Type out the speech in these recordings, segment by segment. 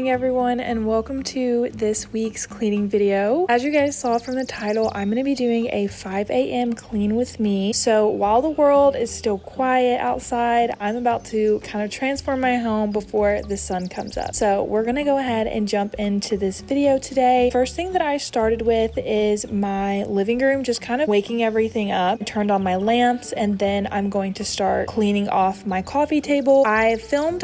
morning everyone, and welcome to this week's cleaning video. As you guys saw from the title, I'm going to be doing a 5 a.m. clean with me. So while the world is still quiet outside, I'm about to kind of transform my home before the sun comes up. So we're going to go ahead and jump into this video today. First thing that I started with is my living room, just kind of waking everything up. I turned on my lamps, and then I'm going to start cleaning off my coffee table. I filmed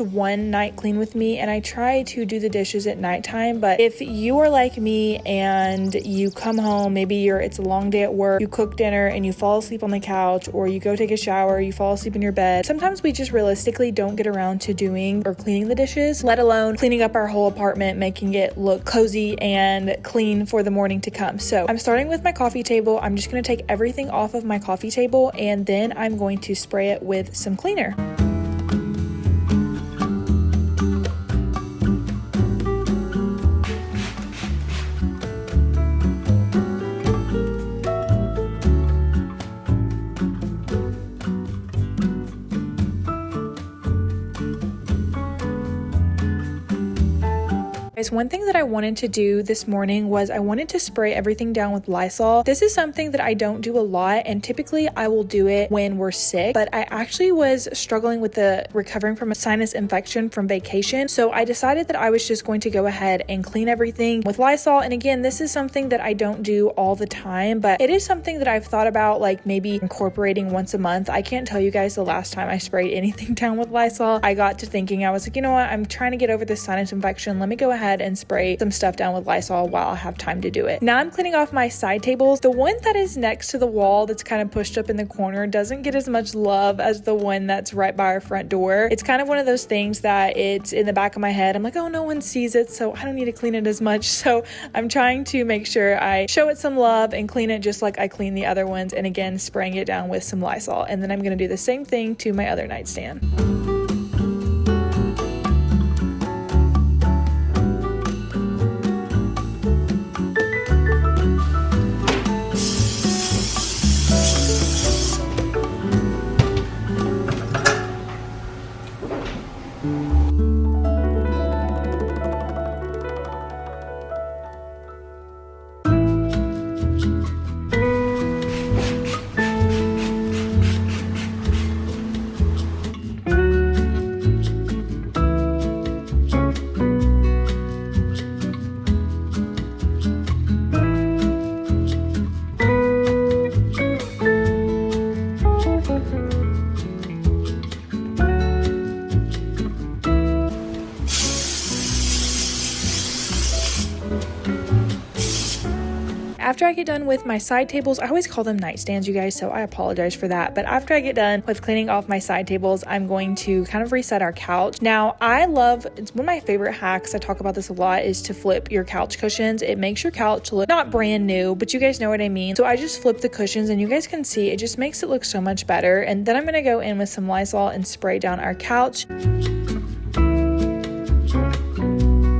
one night clean with me, and I try to do the dishes at nighttime. But if you are like me and you come home, maybe it's a long day at work, you cook dinner and you fall asleep on the couch, or you go take a shower, you fall asleep in your bed. Sometimes we just realistically don't get around to doing or cleaning the dishes, let alone cleaning up our whole apartment, making it look cozy and clean for the morning to come. So I'm starting with my coffee table. I'm just going to take everything off of my coffee table, and then I'm going to spray it with some cleaner. One thing that I wanted to do this morning was I wanted to spray everything down with Lysol. This is something that I don't do a lot, and typically I will do it when we're sick, but I actually was struggling with recovering from a sinus infection from vacation. So I decided that I was just going to go ahead and clean everything with Lysol. And again, this is something that I don't do all the time, but it is something that I've thought about, like maybe incorporating once a month. I can't tell you guys the last time I sprayed anything down with Lysol. I got to thinking, I was like, you know what? I'm trying to get over this sinus infection. Let me go ahead and spray some stuff down with Lysol while I have time to do it. Now I'm cleaning off my side tables. The one that is next to the wall that's kind of pushed up in the corner doesn't get as much love as the one that's right by our front door. It's kind of one of those things that it's in the back of my head. I'm like, oh, no one sees it, so I don't need to clean it as much. So I'm trying to make sure I show it some love and clean it just like I clean the other ones, and again, spraying it down with some Lysol. And then I'm going to do the same thing to my other nightstand. After I get done with my side tables, I always call them nightstands, you guys, so I apologize for that. But after I get done with cleaning off my side tables, I'm going to kind of reset our couch. Now, it's one of my favorite hacks, I talk about this a lot, is to flip your couch cushions. It makes your couch look not brand new, but you guys know what I mean. So I just flip the cushions, and you guys can see it just makes it look so much better. And then I'm going to go in with some Lysol and spray down our couch.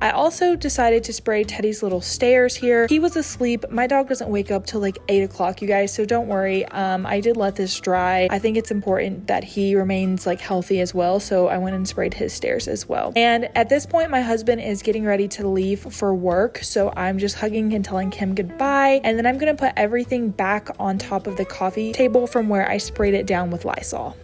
I also decided to spray Teddy's little stairs here. He was asleep. My dog doesn't wake up till like 8 o'clock, you guys, so don't worry. I did let this dry. I think it's important that he remains like healthy as well, so I went and sprayed his stairs as well. And at this point, my husband is getting ready to leave for work, so I'm just hugging and telling him goodbye, and then I'm gonna put everything back on top of the coffee table from where I sprayed it down with Lysol.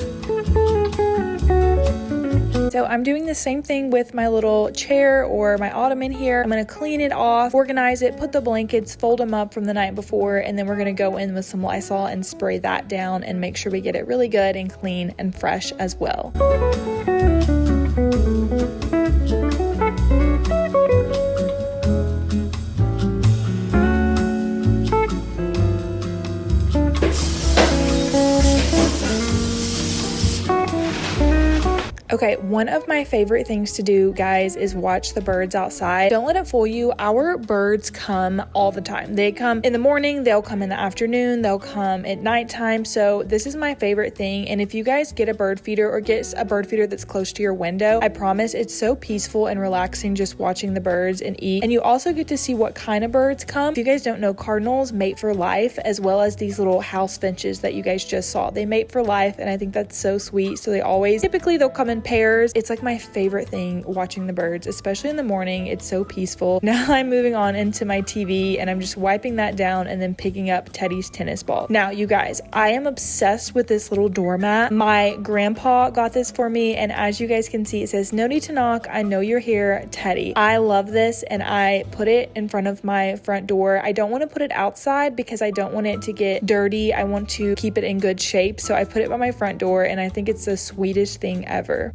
So I'm doing the same thing with my little chair or my ottoman here. I'm going to clean it off, organize it, put the blankets, fold them up from the night before, and then we're going to go in with some Lysol and spray that down and make sure we get it really good and clean and fresh as well. Okay, one of my favorite things to do, guys, is watch the birds outside. Don't let it fool you. Our birds come all the time. They come in the morning, they'll come in the afternoon, they'll come at nighttime. So this is my favorite thing. And if you guys get a bird feeder or get a bird feeder that's close to your window, I promise it's so peaceful and relaxing just watching the birds and eat. And you also get to see what kind of birds come. If you guys don't know, cardinals mate for life, as well as these little house finches that you guys just saw. They mate for life, and I think that's so sweet. So typically they'll come in pairs. It's like my favorite thing watching the birds, especially in the morning. It's so peaceful. Now I'm moving on into my TV and I'm just wiping that down and then picking up Teddy's tennis ball. Now, you guys, I am obsessed with this little doormat. My grandpa got this for me, and as you guys can see, it says, "No need to knock. I know you're here, Teddy." I love this, and I put it in front of my front door. I don't want to put it outside because I don't want it to get dirty. I want to keep it in good shape, so I put it by my front door, and I think it's the sweetest thing ever.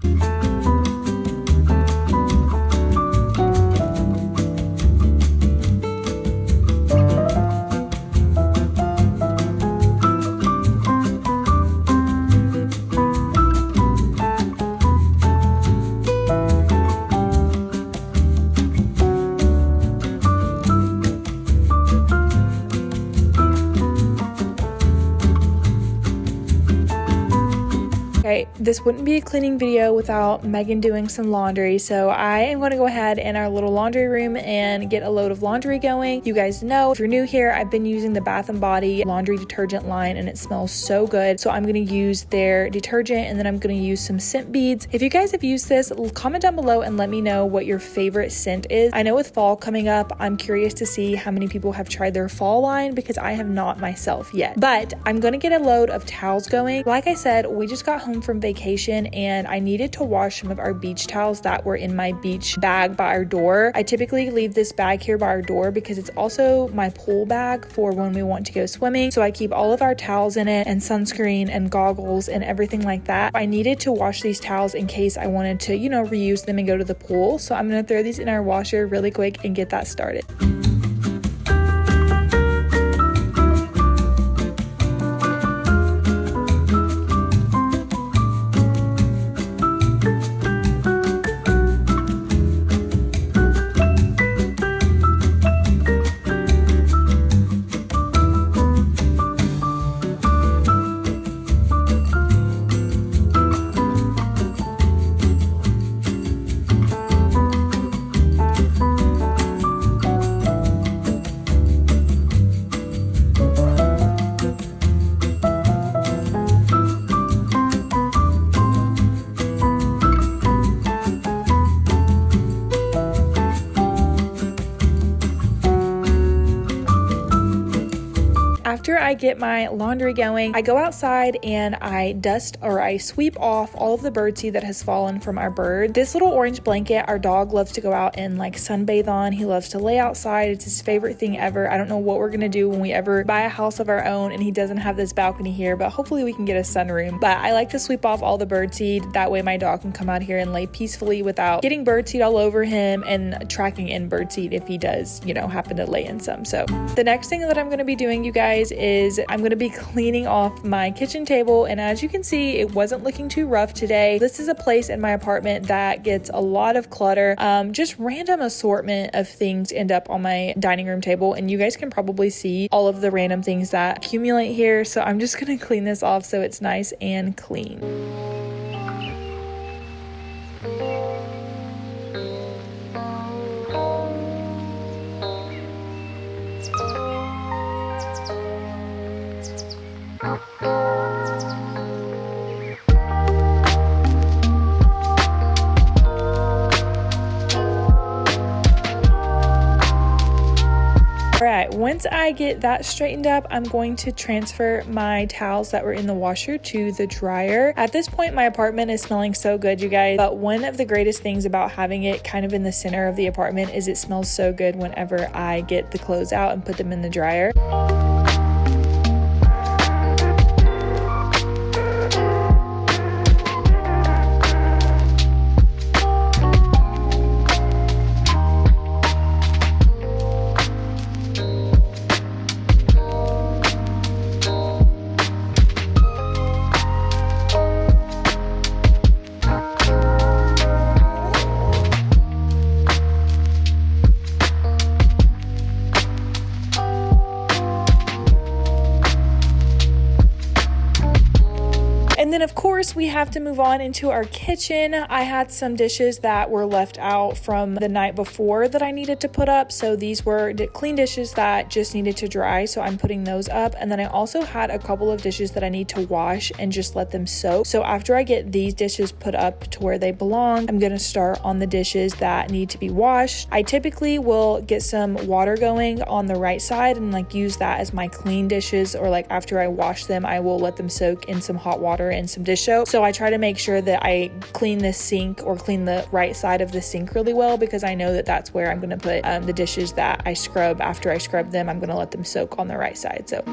Okay, this wouldn't be a cleaning video without Megan doing some laundry, so I am going to go ahead in our little laundry room and get a load of laundry going. You guys know, if you're new here, I've been using the Bath & Body laundry detergent line and it smells so good, so I'm going to use their detergent and then I'm going to use some scent beads. If you guys have used this, comment down below and let me know what your favorite scent is. I know with fall coming up, I'm curious to see how many people have tried their fall line because I have not myself yet, but I'm going to get a load of towels going. Like I said, we just got home from vacation and I needed to wash some of our beach towels that were in my beach bag by our door. I typically leave this bag here by our door because it's also my pool bag for when we want to go swimming. So I keep all of our towels in it and sunscreen and goggles and everything like that. I needed to wash these towels in case I wanted to, you know, reuse them and go to the pool. So I'm going to throw these in our washer really quick and get that started. After I get my laundry going, I go outside and I dust or I sweep off all of the birdseed that has fallen from our bird. This little orange blanket, our dog loves to go out and like sunbathe on. He loves to lay outside. It's his favorite thing ever. I don't know what we're gonna do when we ever buy a house of our own and he doesn't have this balcony here, but hopefully we can get a sunroom. But I like to sweep off all the birdseed. That way my dog can come out here and lay peacefully without getting birdseed all over him and tracking in birdseed if he does, you know, happen to lay in some. So the next thing that I'm gonna be doing, you guys, is I'm going to be cleaning off my kitchen table, and as you can see, it wasn't looking too rough today. This is a place in my apartment that gets a lot of clutter. Just random assortment of things end up on my dining room table, and you guys can probably see all of the random things that accumulate here, so I'm just going to clean this off so it's nice and clean. Alright, once I get that straightened up, I'm going to transfer my towels that were in the washer to the dryer. At this point, my apartment is smelling so good, you guys, but one of the greatest things about having it kind of in the center of the apartment is it smells so good whenever I get the clothes out and put them in the dryer. then of course we have to move on into our kitchen. I had some dishes that were left out from the night before that I needed to put up. So these were clean dishes that just needed to dry. So I'm putting those up. And then I also had a couple of dishes that I need to wash and just let them soak. So after I get these dishes put up to where they belong, I'm gonna start on the dishes that need to be washed. I typically will get some water going on the right side and like use that as my clean dishes, or like after I wash them, I will let them soak in some hot water and some dish soap. So I try to make sure that I clean this sink or clean the right side of the sink really well, because I know that that's where I'm gonna put the dishes that I scrub. After I scrub them, I'm gonna let them soak on the right side. So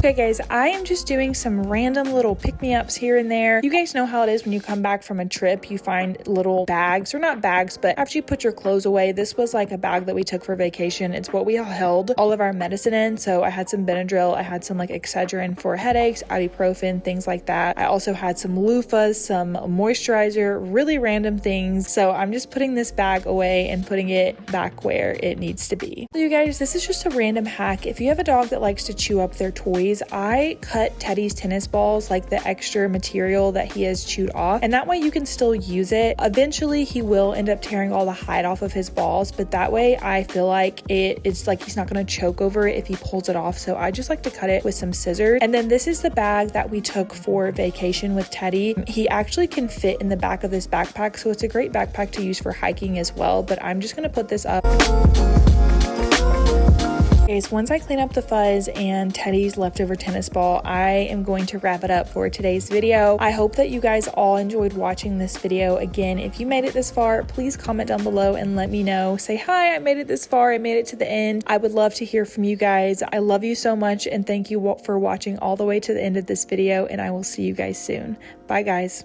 okay guys, I am just doing some random little pick-me-ups here and there. You guys know how it is when you come back from a trip, you find little bags, or not bags, but after you put your clothes away. This was like a bag that we took for vacation. It's what we all held all of our medicine in. So I had some Benadryl, I had some like Excedrin for headaches, ibuprofen, things like that. I also had some loofahs, some moisturizer, really random things. So I'm just putting this bag away and putting it back where it needs to be. So you guys, this is just a random hack. If you have a dog that likes to chew up their toys, I cut Teddy's tennis balls, like the extra material that he has chewed off, and that way you can still use it. Eventually he will end up tearing all the hide off of his balls, but that way I feel like it's like he's not going to choke over it if he pulls it off. So I just like to cut it with some scissors. And then this is the bag that we took for vacation with Teddy. He actually can fit in the back of this backpack, so it's a great backpack to use for hiking as well. But I'm just going to put this up. Okay, so once I clean up the fuzz and Teddy's leftover tennis ball, I am going to wrap it up for today's video. I hope that you guys all enjoyed watching this video. Again, if you made it this far, please comment down below and let me know. Say, hi, I made it this far. I made it to the end. I would love to hear from you guys. I love you so much, and thank you for watching all the way to the end of this video, and I will see you guys soon. Bye, guys.